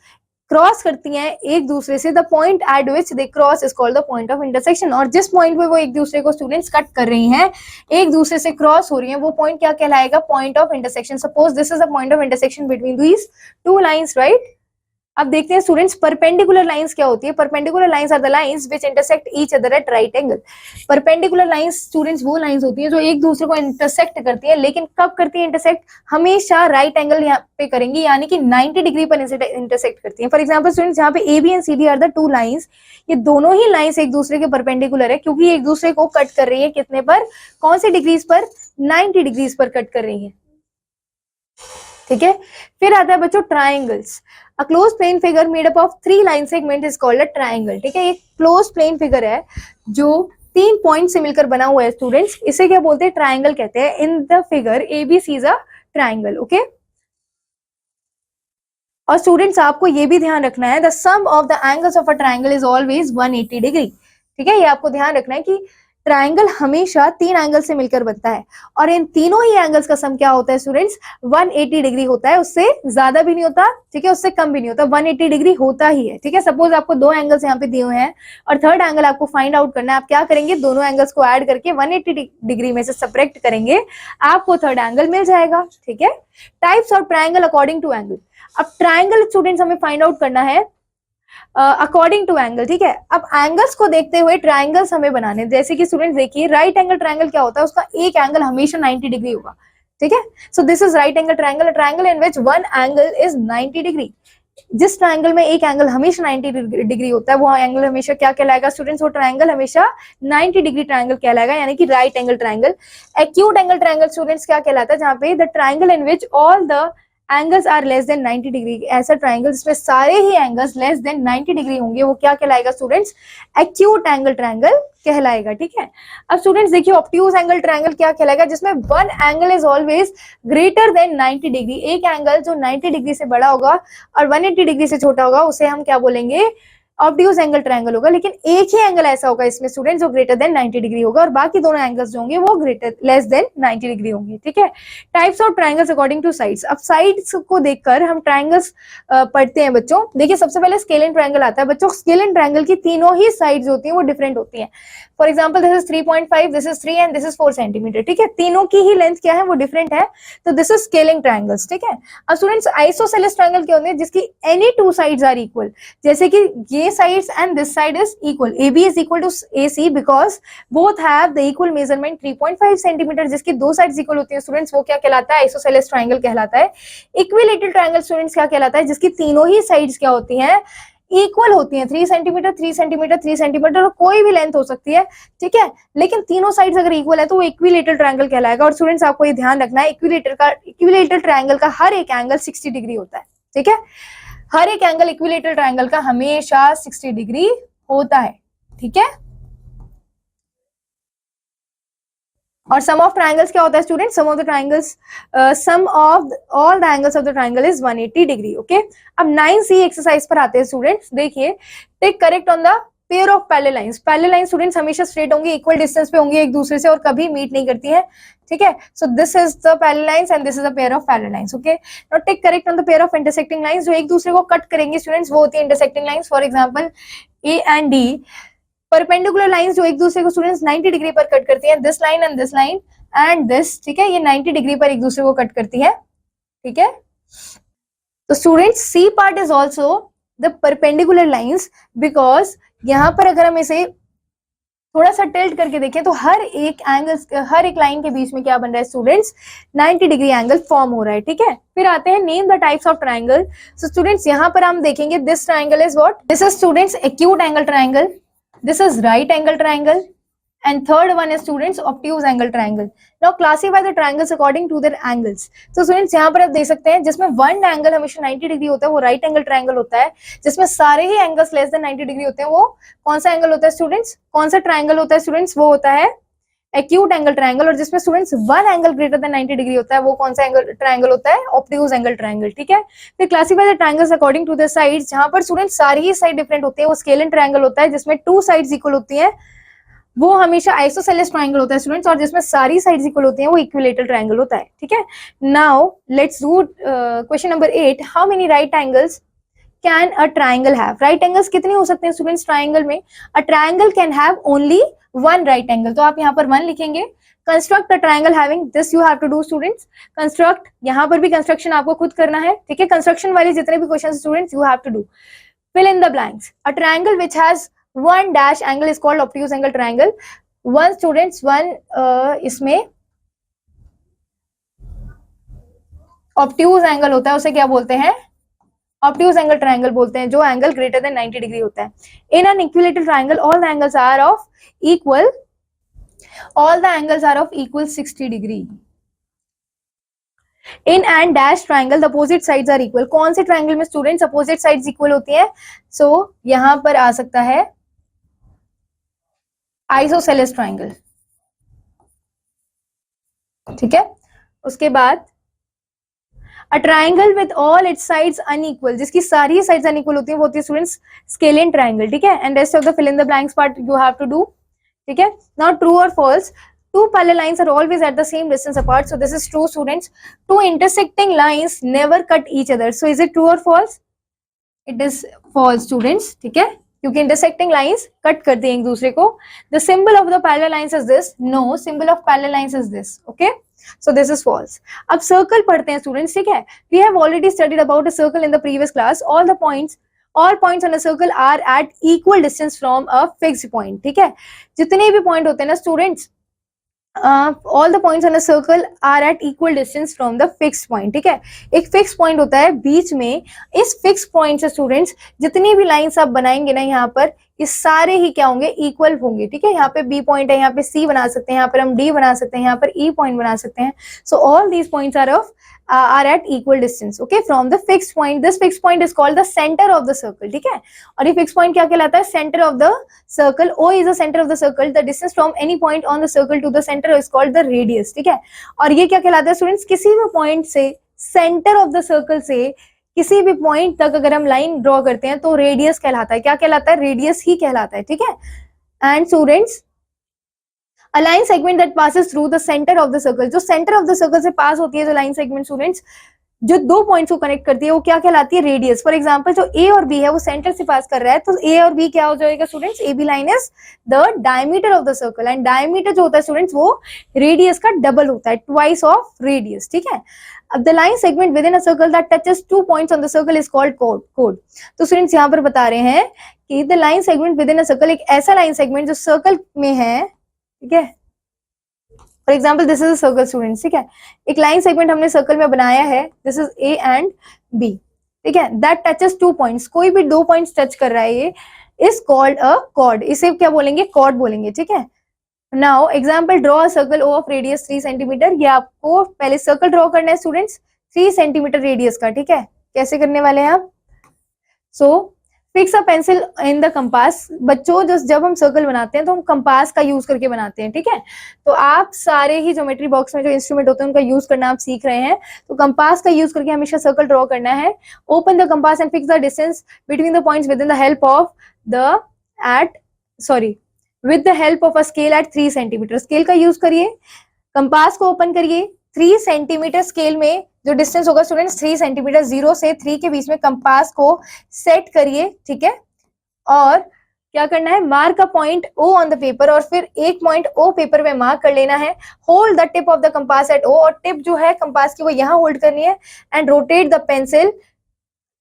क्रॉस करती हैं एक दूसरे से, the point at which they cross is called the point of intersection. और जिस point पे वो एक दूसरे को स्टूडेंट्स कट कर रही हैं, एक दूसरे से क्रॉस हो रही हैं, वो पॉइंट क्या कहलाएगा, point of intersection. Suppose this is the point of intersection between these two lines, right? अब देखते हैं स्टूडेंट्स परपेंडिकुलर लाइंस क्या होती है. Perpendicular lines are the lines which intersect each other at right angle. Perpendicular lines students वो lines होती हैं जो एक दूसरे को इंटरसेक्ट करती है, लेकिन कब करती है इंटरसेक्ट, हमेशा राइट एंगल यहाँ पे करेंगी, यानी कि 90 डिग्री पर इंटरसेक्ट करती है. फॉर एग्जांपल स्टूडेंट्स, यहाँ पे A B and C D are the two lines, ये दोनों ही लाइंस एक दूसरे के परपेंडिकुलर है क्योंकि एक दूसरे को कट कर रही है कितने पर, कौन से डिग्रीज पर, 90 डिग्रीज पर कट कर रही है. ठीक है, फिर आता है बच्चों triangles. A closed plane figure made up of 3 line segment is called a triangle. ठीक है, एक क्लोज प्लेन फिगर है जो 3 पॉइंट से मिलकर बना हुआ है स्टूडेंट्स, इसे क्या बोलते हैं, ट्राइंगल कहते हैं. In the figure A B C is a triangle. Okay, और स्टूडेंट्स आपको ये भी ध्यान रखना है, the sum of the angles of a triangle is always 180 degree. ठीक है, ये आपको ध्यान रखना है कि ट्राइंगल हमेशा 3 एंगल से मिलकर बनता है, और इन तीनों ही एंगल्स का सम क्या होता है स्टूडेंट्स, 180 डिग्री होता है. उससे ज्यादा भी नहीं होता, ठीक है, उससे कम भी नहीं होता, 180 डिग्री होता ही है. ठीक है, सपोज आपको 2 एंगल्स यहाँ पे दिए हुए हैं और थर्ड एंगल आपको फाइंड आउट करना है. आप क्या करेंगे, दोनों एंगल्स को ऐड करके 180 डिग्री में से सब्ट्रैक्ट करेंगे, आपको थर्ड एंगल मिल जाएगा. ठीक है, types of triangle according to angle. अब ट्राइंगल स्टूडेंट्स हमें फाइंड आउट करना है अकॉर्डिंग टू एंगल. ठीक है, अब एंगल्स को देखते हुए ट्राइंगल्स हमें बनाने. जैसे कि स्टूडेंट्स देखिए, राइट एंगल ट्राइंगल क्या होता है, उसका एक एंगल हमेशा 90 डिग्री होगा. ठीक है, so this is right angle triangle, triangle in which one angle is 90 degree. जिस ट्राइंगल में एक एंगल हमेशा 90 डिग्री होता है, वो एंगल हमेशा क्या कहलाएगा स्टूडेंट्स, वो ट्राइंगल हमेशा 90 डिग्री ट्राइंगल कहलाएगा, यानी कि right angle triangle. Acute angle triangle students क्या कहलाता है, जहां पे the triangle in which all the angles are less than 90 degree, ऐसा ट्राइंगल जिसमें सारे ही एंगल्स लेस देन 90 डिग्री होंगे, वो क्या कहलाएगा स्टूडेंट्स? एक्यूट एंगल ट्राइंगल कहलाएगा, ठीक है। अब स्टूडेंट्स देखिए ऑब्ट्यूज एंगल ट्राइंगल क्या कहलाएगा? जिसमें one angle is always greater than 90 degree, एक एंगल जो 90 डिग्री से बड़ा होगा और 180 डिग्री से छोटा होगा उसे हम क्या बोलेंगे? ऑब्ट्यूज एंगल ट्राइंगल होगा। लेकिन एक ही एंगल ऐसा होगा इसमें स्टूडेंट जो ग्रेटर देन 90 डिग्री होगा और बाकी दोनों एंगल्स जो होंगे वो ग्रेटर लेस देन 90 डिग्री होंगे, ठीक है। Types of triangles according two sides. अब साइड्स को देखकर हम ट्राइंगल्स पढ़ते हैं बच्चों। देखिए सबसे पहले स्केल एंड ट्राइंगल आता है बच्चों। स्केल एंड ट्राइंगल की तीनों ही साइड्स होती हैं वो डिफरेंट होती हैं। For example this is 3.5, this is 3 and this is 4 centimetre, ठीक है। तीनों की ही लेंथ क्या है? वो डिफरेंट है, तो दिस इज स्केलिंग ट्राइंगल्स, ठीक है। अब स्टूडेंट्स आइसोसेलेस ट्राइंगल क्या होते हैं? जिसकी any two sides are equal, जैसे कि ये sides and this side is equal, AB is equal to AC because both have the equal measurement 3.5 centimetre, जिसकी दो साइड्स इक्वल होती हैं स्टूडेंट्स, वो क्या कहलाता है? आइसोसेलेस ट्राइंगल कहलाता है। इक्विलेटरल ट्राइंगल स्टूडेंट्स क्या कहलाता है? जिसकी तीनों ही साइड्स क्या होती हैं? इक्वल होती हैं, 3 सेंटीमीटर 3 सेंटीमीटर 3 सेंटीमीटर और कोई भी लेंथ हो सकती है, ठीक है। लेकिन तीनों साइड्स अगर इक्वल है तो वो इक्विलेटरल ट्राइंगल कहलाएगा। और स्टूडेंट्स आपको ये ध्यान रखना है इक्विलेटरल ट्राइंगल का हर एक एंगल 60 डिग्री होता है, ठीक है। हर एक एंगल इक्विलेटरल ट्राइंगल का हमेशा 60 डिग्री होता है, ठीक है। और सम ऑफ ट्राइंगल्स क्या होता है student? Sum of the triangles, sum of all the angles of the triangle is 180 degree, okay. अब 9C एक्सरसाइज पर आते हैं स्टूडेंट्स। देखिए take correct on the pair of parallel lines. Parallel lines students हमेशा straight होंगी, equal distance पे होंगी एक दूसरे से और कभी मीट नहीं करती है, ठीक है। So this is the parallel lines and this is the pair of parallel lines, okay. Now take correct on the pair of intersecting lines. जो एक दूसरे को कट करेंगे स्टूडेंट्स वो होती है intersecting lines. For example A and D। Perpendicular lines जो एक दूसरे को स्टूडेंट्स 90 डिग्री पर कट करती हैं, दिस लाइन एंड दिस, ठीक है। ये 90 डिग्री पर एक दूसरे को कट करती है, ठीक है। तो students C part is also the perpendicular lines because यहाँ पर अगर हम इसे थोड़ा सा टिल्ट करके देखें तो हर एक लाइन के बीच में क्या बन रहा है स्टूडेंट्स? 90 डिग्री एंगल फॉर्म हो रहा है, ठीक है। फिर आते हैं name the types of triangle. So students यहाँ पर हम देखेंगे this triangle is what? This is students acute angle triangle, this is right angle triangle and third one is students obtuse angle triangle. Now classify the triangles according to their angles. So students यहाँ पर आप देख सकते हैं जिसमें one angle हमेशा 90 degree होता है वो राइट एंगल ट्राइंगल होता है। जिसमें सारे ही एंगल्स लेस देन 90 डिग्री होते हैं वो कौन सा एंगल होता है स्टूडेंट्स? कौन सा ट्राइंगल होता है स्टूडेंट्स? वो होता है एक्यूट एंगल ट्राइंगल। और जिसमें students one angle greater than 90 degree होता है वो कौन सा एंगल ट्राइंगल होता है? ऑब्ट्यूज एंगल ट्राइंगल, ठीक है। फिर classify the triangles according to the sides. जहां पर स्टूडेंट्स सारी ही साइड डिफरेंट होती है वो स्केल एंड ट्राइंगल होता है। जिसमें टू साइड्स इक्वल होती है वो हमेशा आइसोसेलेस ट्राइंगल होता है स्टूडेंट्स। और जिसमें सारी साइड्स इक्वल होती हैं वो इक्विलेटरल ट्राइंगल होता है, ठीक है। Now let's do question number 8। How many right angles can a triangle have? Right angles कितने हो सकते हैं स्टूडेंट्स ट्राइंगल में? A triangle can have only one right angle, तो आप यहाँ पर वन लिखेंगे। Construct a triangle having, this you have to do students. Construct, यहाँ पर भी कंस्ट्रक्शन आपको खुद करना है, ठीक है। कंस्ट्रक्शन वाले जितने भी question students you have to do. Fill in the blanks. A triangle which has one dash angle is called obtuse angle triangle. One students one इसमें ऑब्ट्यूज एंगल होता है उसे क्या बोलते हैं? ऑब्ट्यूज एंगल ट्राइंगल बोलते हैं जो एंगल ग्रेटर देन 90 डिग्री होता है। In an equilateral triangle all the angles are of equal 60 degree. In and dash triangle the opposite sides are equal. कौन से ट्राइंगल में स्टूडेंट्स अपोजिट साइड्स इक्वल होती है? सो यहां पर आ सकता है आइसोसेलेस ट्राइंगल, ठीक है। उसके बाद a triangle with all it's sides unequal, जिसकी सारी साइड्स अनइक्वल होती है वो होती है स्टूडेंट्स स्केलियन ट्राइंगल, ठीक है। And rest of the fill in the blanks part you have to do, ठीक है। नाउ ट्रू और false. Two parallel lines are always at the same distance apart. So this is true students. Two intersecting lines never cut each other. So is it true or false? It is false students, ठीक है, क्योंकि intersecting lines cut करते हैं एक दूसरे को। The symbol of the parallel lines is this. No, symbol of parallel lines is this. Okay. So this is false. अब circle पढ़ते हैं students, ठीक है। We have already studied about a circle in the previous class. All points on a circle are at equal distance from a fixed point. ठीक है, जितने भी point होते हैं ना students, all the points on a circle are at equal distance from the fixed point, ठीक है। एक फिक्स पॉइंट होता है बीच में। इस फिक्स पॉइंट से स्टूडेंट्स जितनी भी लाइंस आप बनाएंगे ना यहाँ पर, ये सारे ही क्या होंगे? इक्वल होंगे, ठीक है। यहाँ पे बी पॉइंट है, यहाँ पे सी बना सकते हैं, यहाँ पर हम डी बना सकते हैं, यहाँ पर ई पॉइंट बना सकते हैं। So all these points are of are at equal distance, okay, from the fixed point. This fixed point is called the center of the circle, ठीक है, और ये fixed point क्या कहलाता है, center of the circle. O is the center of the circle. The distance from any point on the circle to the center is called the radius, ठीक है, और ये क्या कहलाता है स्टूडेंट्स, किसी भी पॉइंट से, सेंटर ऑफ द सर्कल से किसी भी पॉइंट तक अगर हम लाइन ड्रॉ करते हैं तो रेडियस कहलाता है, क्या कहलाता है, रेडियस ही कहलाता है, ठीक है. And students, a line segment that passes through the center of the circle, जो center of the circle से पास होती है जो line segment स्टूडेंट्स, जो दो पॉइंट्स को कनेक्ट करती है, वो क्या कहलाती है, रेडियस. फॉर एग्जांपल जो ए और बी है वो सेंटर से पास कर रहा है, तो ए और बी क्या हो जाएगा students, A B line is the diameter of the circle, and diameter जो होता है स्टूडेंट्स वो रेडियस का डबल होता है, ट्वाइस ऑफ रेडियस, ठीक है. अब the line segment with in a circle that touches 2 points on the circle is called code. तो स्टूडेंट्स यहाँ पर बता रहे हैं कि the line segment with in a circle, एक ऐसा लाइन सेगमेंट जो सर्कल में है, ठीक है. For example this is a circle students, ठीक है, एक लाइन सेगमेंट हमने सर्कल में बनाया है, this is A and B, ठीक है, दैट टचेस 2 पॉइंट्स, कोई भी 2 पॉइंट्स टच कर रहा है, ये इज कॉल्ड अ कॉर्ड, इसे क्या बोलेंगे, कॉर्ड बोलेंगे, ठीक है. Now example, draw a circle O of radius 3 centimetre. ये आपको पहले सर्कल ड्रॉ करना है स्टूडेंट्स 3 सेंटीमीटर रेडियस का, ठीक है. कैसे करने वाले हैं आप, so fix a pencil in the compass. बच्चों जब हम सर्कल बनाते हैं तो हम कंपास का यूज करके बनाते हैं, ठीक है. तो आप सारे ही ज्योमेट्री बॉक्स में जो इंस्ट्रूमेंट होते हैं उनका यूज करना आप सीख रहे हैं, तो कंपास का यूज करके हमेशा सर्कल ड्रॉ करना है. Open the compass and fix the distance between the points with in the help of the with the help of a scale eight 3 centimetre. Scale का यूज करिए, कंपास को open करिए, 3 centimetre scale में जो distance होगा students 3 centimetre, 0 से 3 के बीच में कंपास को सेट करिए, ठीक है. और क्या करना है, mark a point O on the paper, और फिर एक पॉइंट ओ पेपर में मार्क कर लेना है. Hold the tip of the compass at O, और टिप जो है कंपास की वो यहाँ होल्ड करनी है, and rotate the pencil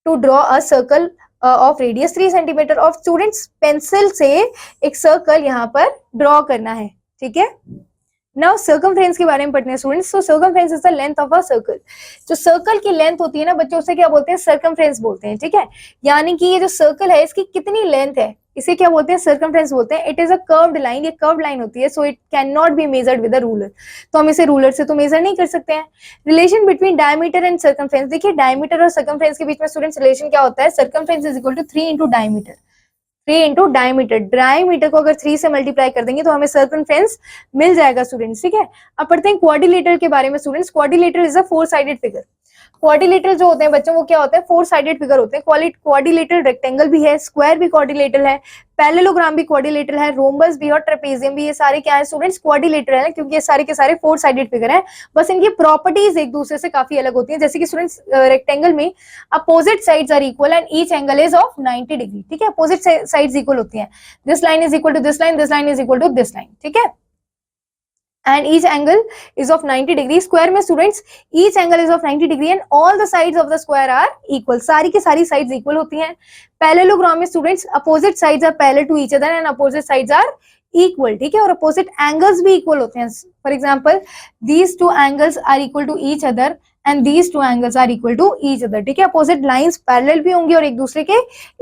to draw a circle of radius 3 centimetre. और स्टूडेंट्स पेंसिल से एक सर्कल यहाँ पर ड्रॉ करना है, ठीक है. नाउ सर्कमफ्रेंस के बारे में पढ़ते हैं students. So circumference is the length of a circle. जो सर्कल की लेंथ होती है ना बच्चों, उसे क्या बोलते हैं, सर्कमफ्रेंस बोलते हैं, ठीक है. यानी कि ये जो सर्कल है इसकी कितनी लेंथ है, इसे क्या बोलते हैं, सर्कमफ्रेंस बोलते हैं. It is a curved line, ये कर्व्ड लाइन होती है, so it can not be measured with a ruler. तो हम इसे रूलर से तो मेजर नहीं कर सकते हैं. Relation between diameter and circumference. देखिए डायमीटर और सर्कमफ्रेंस के बीच में स्टूडेंट्स रिलेशन क्या होता है, circumference is equal to 3 into diameter. 3 into diameter, diameter को अगर 3 से मल्टीप्लाई कर देंगे तो हमें सर्कमफ्रेंस मिल जाएगा स्टूडेंट्स, ठीक है. अब पढ़ते हैं क्वाड्रिलेटरल के बारे में students. Quadrilateral is a 4 sided figure. Quadrilateral जो होते हैं बच्चों वो क्या होते हैं, 4 साइडेड फिगर होते हैं. क्वाड्रिलेटरल रेक्टेंगल भी है, स्क्वायर भी क्वाड्रिलेटरल है, पैरेललोग्राम भी क्वाड्रिलेटरल है, रोम्बस भी और ट्रेपेजियम भी, ये सारे क्या है स्टूडेंट्स, क्वाड्रिलेटरल है, क्योंकि ये सारे के सारे 4 साइडेड फिगर हैं. बस इनकी प्रॉपर्टीज एक दूसरे से काफी अलग होती हैं. जैसे कि स्टूडेंट्स रेक्टेंगल में opposite sides are equal and each angle is of 90 degree, ठीक है. अपोजिट साइड्स इक्वल होती हैं, this line is equal to this line, this line is equal to this line, ठीक है. and each angle is of 90 degree. Square में students each angle is of 90 degree and all the sides of the square are equal. सारी की सारी sides equal होती हैं. Parallelogram में students opposite sides are parallel to each other and opposite sides are equal, ठीक है. और opposite angles भी equal होते हैं. For example, these two angles are equal to each other and these two angles are equal to each other, ठीक है. Opposite lines parallel भी होंगी और एक दूसरे के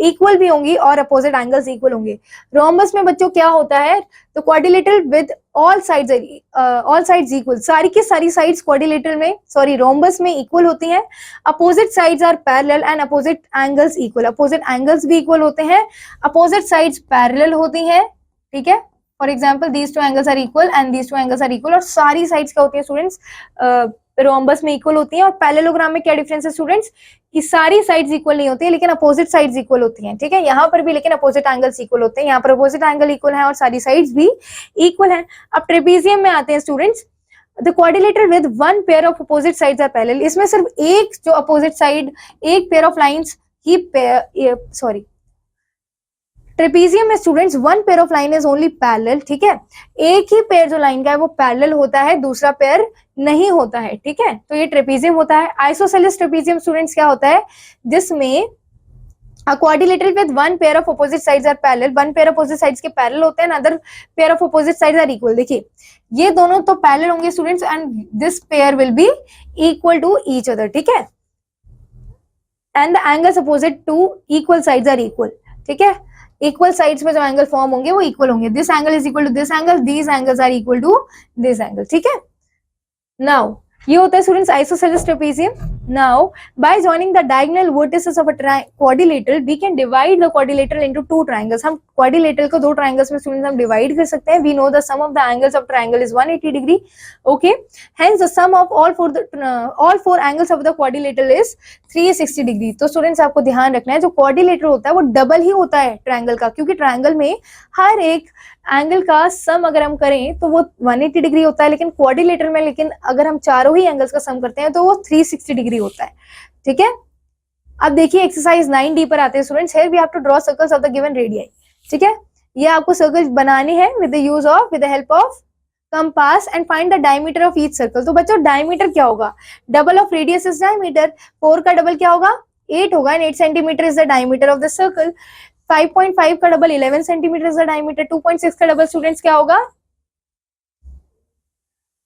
equal भी होंगी और opposite angles equal होंगे. Rhombus में बच्चों क्या होता है, तो quadrilateral with all sides equal. सारी की सारी sides quadrilateral में rhombus में equal होती हैं. Opposite sides are parallel and opposite angles equal. Opposite angles भी equal होते हैं, opposite sides parallel होती हैं, ठीक है. For example, these two angles are equal and these two angles are equal. और सारी sides क्या होती है स्टूडेंट्स, रोम्बस में इक्वल होती हैं. और पैरेललोग्राम में क्या डिफरेंस है स्टूडेंट्स, कि सारी साइड्स इक्वल नहीं होती है लेकिन अपोजिट साइड्स इक्वल होती हैं, ठीक है. यहाँ पर भी लेकिन अपोजिट एंगल्स इक्वल होते हैं, यहाँ पर अपोजिट एंगल इक्वल है और सारी साइड्स भी इक्वल हैं. अब ट्रेपेजियम में आते हैं students. The quadrilateral with one pair of opposite sides are parallel. इसमें सिर्फ एक जो अपोजिट साइड, एक पेयर ऑफ लाइंस की ट्रेपेजियम में students one pair of line is only parallel, ठीक है. एक ही पेयर जो लाइन का है वो पैरेलल होता है, दूसरा पेयर नहीं होता है, ठीक है. तो ये ट्रेपेजियम होता है. आइसोसेलेस ट्रेपेजियम स्टूडेंट्स क्या होता है, जिसमें quadrilateral with one pair of opposite sides are parallel. One pair opposite sides के पैरेलल होते हैं, other pair of opposite sides are equal. देखिए ये दोनों तो पैरेलल होंगे students and this pair will be equal to each other, ठीक है. And the angles opposite to equal sides are equal, ठीक है. इक्वल साइड्स में जो एंगल फॉर्म होंगे वो इक्वल होंगे. This angle is equal to this angle, these angles are equal to this angle, ठीक है. नाउ ये होता है students isosceles trapezium. Now by joining the diagonal vertices of a quadrilateral we can divide the quadrilateral into two triangles. हम quadrilateral को दो triangles में students हम डिवाइड कर सकते हैं. We know the sum of the angles of triangle is 180 degree. Okay, hence the sum of all four angles of the quadrilateral is 360 degree. तो students आपको ध्यान रखना है जो क्वाड्रिलेटरल होता है वो डबल ही होता है ट्रायंगल का, क्योंकि ट्रायंगल में हर एक एंगल का सम अगर हम करें तो वो 180 डिग्री होता है, लेकिन क्वाड्रिलेटरल में लेकिन अगर हम चारों ही एंगल्स का सम करते हैं तो वो 360 डिग्री होता है. ठीक है, अब देखिए एक्सरसाइज 9D पर आते हैं students. Here we have to draw circles of the given radii. ठीक है, ये आपको सर्कल बनानी है with the help of compass and find the diameter of each circle. तो बच्चों डायमीटर क्या होगा? Double of radius is diameter. 4 का डबल क्या होगा? 8 होगा, and 8 centimetre is the diameter of the circle. 5.5 का double 11 centimetre is the diameter. 2.6 का डबल स्टूडेंट्स क्या होगा?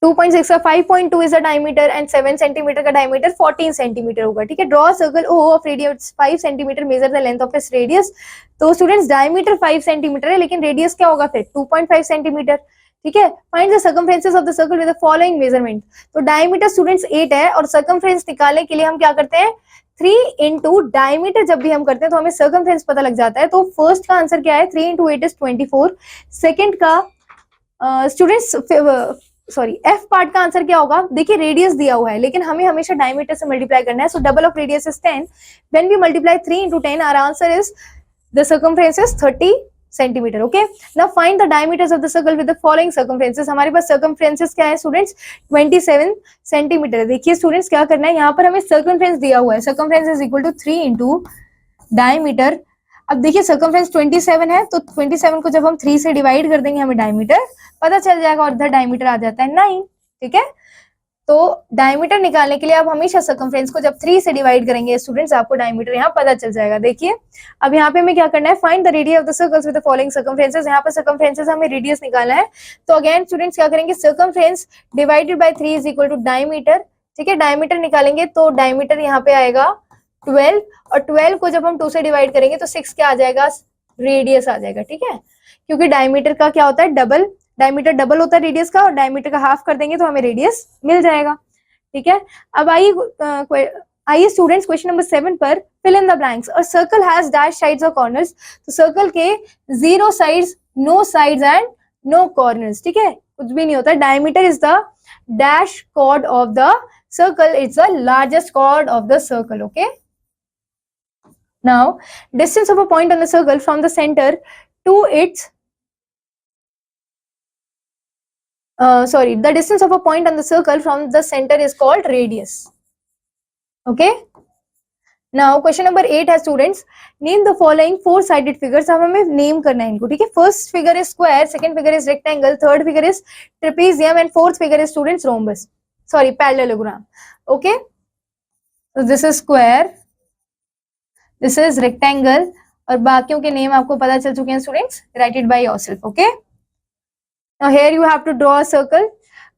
2.6 का 5.2 is the diameter, and 7 centimetre का डायमीटर 14 सेंटीमीटर होगा. ठीक है, draw circle O of radius 5 centimetre, measure the length of its radius. तो स्टूडेंट्स डायमीटर 5 सेंटीमीटर है, लेकिन रेडियस क्या होगा फिर? 2.5 सेंटीमीटर. ठीक है, find the circumferences of the circle with the following measurement. तो डायमीटर स्टूडेंट्स 8 है, और सर्कमफ्रेंस निकालने के लिए हम क्या करते हैं? 3 इंटू डायमीटर जब भी हम करते हैं तो हमें सर्कमफ्रेंस पता लग जाता है. तो फर्स्ट का आंसर क्या है? 3 इंटू 8 इज 24. सेकेंड का स्टूडेंट्स सॉरी एफ पार्ट का आंसर क्या होगा? देखिए रेडियस दिया हुआ है, लेकिन हमें हमेशा डायमीटर से मल्टीप्लाई करना है. So double of radius is 10. When we multiply 3 into 10 our answer is the circumference is 30 centimetre. Okay, now find the diameters of the circle with the following circumferences. हमारे पास सर्कमफ्रेंसेस क्या है students? 27 centimetre. देखिए students क्या करना है, यहाँ पर हमें सर्कमफ्रेंस दिया हुआ है. Circumference is equal to 3 into diameter. अब देखिए सर्कमफ्रेंस 27 है, तो 27 को जब हम 3 से डिवाइड कर देंगे हमें डायमीटर पता चल जाएगा, और इधर डायमीटर आ जाता है 9. ठीक है, तो डायमीटर निकालने के लिए आप हमेशा सर्कमफ्रेंस को जब 3 से डिवाइड करेंगे स्टूडेंट्स आपको डायमीटर यहाँ पता चल जाएगा. देखिए अब यहाँ पे हमें क्या करना है? Find the radius of the circles with the following circumferences. यहाँ पर सर्कमफ्रेंसेस हमें रेडियस निकालना है. तो अगेन स्टूडेंट्स क्या करेंगे? Circumference divided by 3 is equal to diameter. ठीक है, डायमीटर निकालेंगे तो डायमीटर यहाँ पे आएगा 12, और 12 को जब हम 2 से डिवाइड करेंगे तो 6 क्या आ जाएगा? रेडियस आ जाएगा. ठीक है, क्योंकि डायमीटर का क्या होता है? डबल. डायमीटर डबल होता है रेडियस का, और डायमीटर का हाफ कर देंगे तो हमें रेडियस मिल जाएगा. ठीक है, अब आइए स्टूडेंट्स क्वेश्चन नंबर 7 पर फिल इन द ब्लैंक्स. और सर्कल हैज डैश साइड्स और कॉर्नर्स. तो सर्कल के 0 sides, no sides and no corners. ठीक है, कुछ भी नहीं होता. Diameter is the dash chord of the circle, it's the largest chord of the circle. Okay, now distance of a point on the circle from the center to its the distance of a point on the circle from the center is called radius. Okay, now question number 8 है students, name the following 4 sided figures. अब हमें name करना है इनको. ठीक है, first figure is square, second figure is rectangle, third figure is trapezium, and fourth figure is students rhombus, sorry parallelogram. Okay, so this is square, this is rectangle, और बाकियों के नेम आपको पता चल चुके हैं students. Write it by yourself. Okay, now here you have to draw a circle.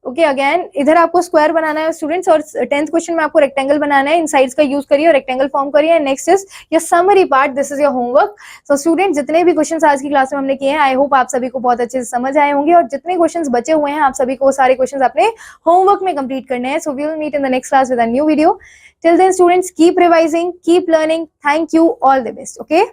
Okay, again इधर आपको स्क्वायर बनाना है स्टूडेंट्स, और 10th क्वेश्चन में आपको रेक्टेंगल बनाना है. इन साइड्स का यूज करिए और रेक्टेंगल फॉर्म करिए. Next is your summary part, this is your homework. So student जितने भी क्वेश्चंस आज की क्लास में हमने किए हैं, आई होप आप सभी को बहुत अच्छे से समझ आए होंगे, और जितने क्वेश्चंस बचे हुए हैं आप सभी को सारे क्वेश्चंस अपने होमवर्क में कंप्लीट करने हैं. So we will meet in the next class with a new video. Till then students, keep revising, keep learning. Thank you, all the best. Okay.